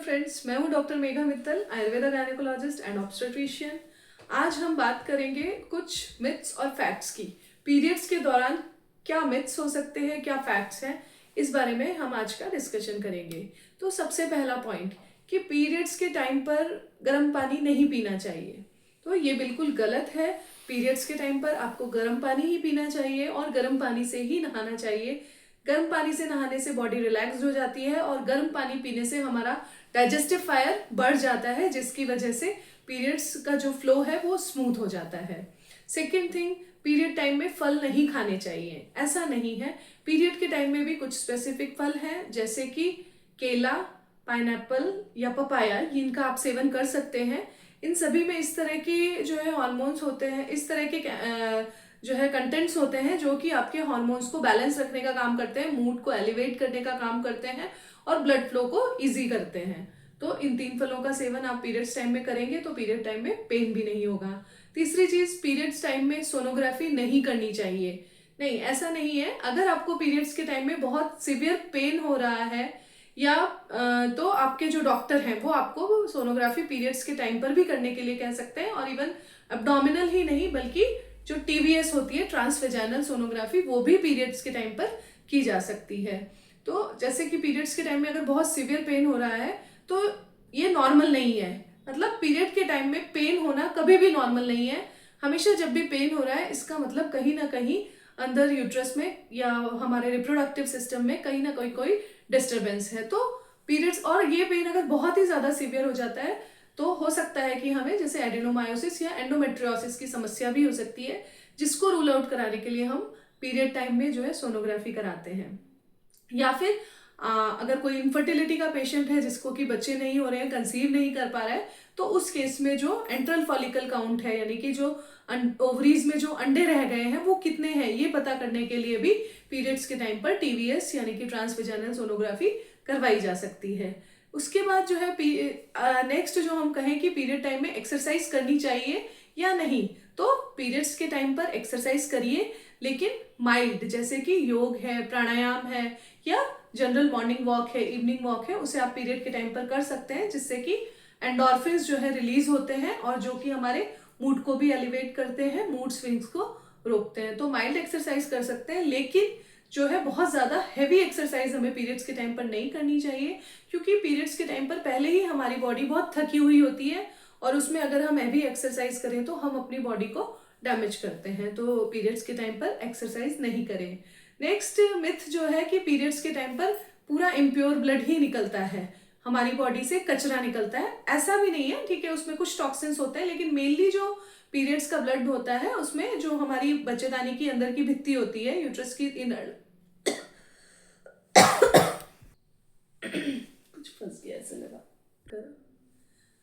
Friends, मैं हूं doctor Megha Mittal, Ayurveda gynaecologist and obstetrician. आज हम बात करेंगे कुछ मिथ्स और फैक्ट्स की। पीरियड्स के दौरान क्या मिथ्स हो सकते हैं, क्या फैक्ट्स हैं, इस बारे में हम आज का डिस्कशन करेंगे। तो सबसे पहला पॉइंट कि पीरियड्स के टाइम पर गर्म पानी नहीं पीना चाहिए, तो ये बिल्कुल गलत है। पीरियड्स के टाइम पर आपको गर्म पानी ही पीना चाहिए और गर्म पानी से ही नहाना चाहिए। गर्म पानी से नहाने से बॉडी रिलैक्स्ड हो जाती है और गर्म पानी पीने से हमारा डाइजेस्टिव फायर बढ़ जाता है, जिसकी वजह से पीरियड्स का जो फ्लो है वो स्मूथ हो जाता है। सेकेंड थिंग, पीरियड टाइम में फल नहीं खाने चाहिए। ऐसा नहीं है, पीरियड के टाइम में भी कुछ स्पेसिफिक फल हैं, जैसे कि केला, पाइनएप्पल या पपाया, इनका आप सेवन कर सकते हैं। इन सभी में इस तरह की जो है हार्मोन्स होते हैं, इस तरह के जो है कंटेंट्स होते हैं जो कि आपके हार्मोन्स को बैलेंस रखने का काम करते हैं, मूड को एलिवेट करने का काम करते हैं और ब्लड फ्लो को इजी करते हैं। तो इन 3 फलों का सेवन आप पीरियड्स टाइम में करेंगे तो पीरियड टाइम में पेन भी नहीं होगा। तीसरी चीज, पीरियड्स टाइम में सोनोग्राफी नहीं करनी चाहिए। नहीं, ऐसा नहीं है। अगर आपको पीरियड्स के टाइम में बहुत सिवियर पेन हो रहा है या तो आपके जो डॉक्टर हैं वो आपको सोनोग्राफी पीरियड्स के टाइम पर भी करने के लिए कह सकते हैं। और इवन एब्डोमिनल ही नहीं, बल्कि जो TVS होती है, ट्रांसवेजाइनल सोनोग्राफी, वो भी पीरियड्स के टाइम पर की जा सकती है। तो जैसे कि पीरियड्स के टाइम में अगर बहुत सिवियर पेन हो रहा है तो ये नॉर्मल नहीं है। मतलब पीरियड के टाइम में पेन होना कभी भी नॉर्मल नहीं है। हमेशा जब भी पेन हो रहा है, इसका मतलब कहीं ना कहीं अंदर यूट्रस में या हमारे रिप्रोडक्टिव सिस्टम में कहीं ना कोई डिस्टर्बेंस है। तो पीरियड्स, और ये पेन अगर बहुत ही ज्यादा सीवियर हो जाता है तो हो सकता है कि हमें जैसे एडिनोमायोसिस या एंडोमेट्रियोसिस की समस्या भी हो सकती है, जिसको रूल आउट कराने के लिए हम पीरियड टाइम में जो है सोनोग्राफी कराते हैं। या फिर अगर कोई इनफर्टिलिटी का पेशेंट है जिसको कि बच्चे नहीं हो रहे हैं, कंसीव नहीं कर पा रहा है, तो उस केस में जो एंट्रल फॉलिकल काउंट है, यानी कि जो ओवरीज में जो अंडे रह गए हैं वो कितने हैं, ये पता करने के लिए भी पीरियड्स के टाइम पर TVS यानी कि ट्रांसवेजाइनल सोनोग्राफी करवाई जा सकती है। उसके बाद जो है नेक्स्ट जो हम कहें कि पीरियड टाइम में एक्सरसाइज करनी चाहिए या नहीं, तो पीरियड्स के टाइम पर एक्सरसाइज करिए, लेकिन माइल्ड, जैसे कि योग है, प्राणायाम है या जनरल मॉर्निंग वॉक है, इवनिंग वॉक है, उसे आप पीरियड के टाइम पर कर सकते हैं, जिससे कि एंडोर्फिन्स जो है रिलीज होते हैं और जो कि हमारे मूड को भी एलिवेट करते हैं, मूड स्विंग्स को रोकते हैं। तो माइल्ड एक्सरसाइज कर सकते हैं, लेकिन जो है बहुत ज्यादा हैवी एक्सरसाइज हमें पीरियड्स के टाइम पर नहीं करनी चाहिए, क्योंकि पीरियड्स के टाइम पर पहले ही हमारी बॉडी बहुत थकी हुई होती है और उसमें अगर हम हैवी एक्सरसाइज करें तो हम अपनी बॉडी को डैमेज करते हैं। तो पीरियड्स के टाइम पर एक्सरसाइज नहीं करें। नेक्स्ट मिथ जो है कि पीरियड्स के टाइम पर पूरा इम्प्योर ब्लड ही निकलता है, हमारी बॉडी से कचरा निकलता है। ऐसा भी नहीं है, ठीक है, उसमें कुछ टॉक्सिन्स होते हैं, लेकिन मेनली जो पीरियड्स का ब्लड होता है उसमें जो हमारी बच्चेदानी की अंदर की भित्ति होती है, यूट्रस की इनर कुछ फंस गया ऐसा लगा।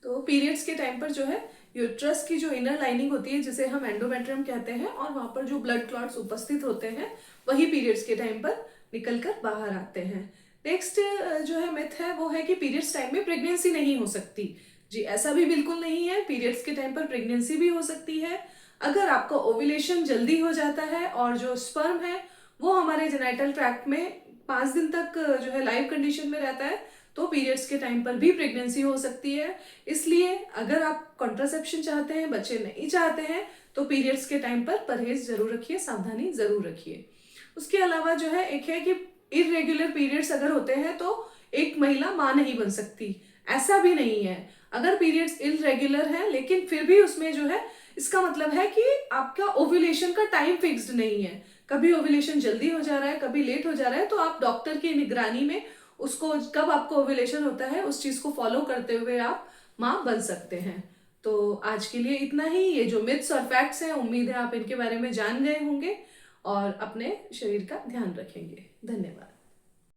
तो पीरियड्स के टाइम पर जो है यूट्रस की जो इनर लाइनिंग होती है, जिसे हम एंडोमेट्रियम कहते हैं, और वहां पर जो ब्लड क्लॉट्स उपस्थित होते हैं वही पीरियड्स के टाइम पर निकलकर बाहर आते हैं। नेक्स्ट जो है मिथ है वो है कि पीरियड्स टाइम में प्रेगनेंसी नहीं हो सकती। जी, ऐसा भी बिल्कुल नहीं है। पीरियड्स के टाइम पर प्रेगनेंसी भी हो सकती है। अगर आपका ओव्यूलेशन जल्दी हो जाता है और जो स्पर्म है वो हमारे जेनाइटल ट्रैक्ट में 5 दिन तक जो है लाइव कंडीशन में रहता है, तो पीरियड्स के टाइम पर भी प्रेगनेंसी हो सकती है। इसलिए अगर आप कॉन्ट्रासेप्शन चाहते हैं, बच्चे नहीं चाहते हैं, तो पीरियड्स के टाइम पर परहेज जरूर रखिए, सावधानी जरूर रखिए। उसके अलावा जो है एक है कि इरेगुलर पीरियड्स अगर होते हैं तो एक महिला मां नहीं बन सकती। ऐसा भी नहीं है। अगर पीरियड्स इरेगुलर है लेकिन फिर भी उसमें जो है, इसका मतलब है कि आपका ओव्यूलेशन का टाइम फिक्स्ड नहीं है। कभी ओव्यूलेशन जल्दी हो जा रहा है, कभी लेट हो जा रहा है, तो आप डॉक्टर की निगरानी में उसको, कब आपको ओव्यूलेशन होता है उस चीज को फॉलो करते हुए आप मां बन सकते हैं। तो आज के लिए इतना ही। ये जो मिथ्स और फैक्ट्स हैं, उम्मीद है आप इनके बारे में जान गए होंगे और अपने शरीर का ध्यान रखेंगे। धन्यवाद।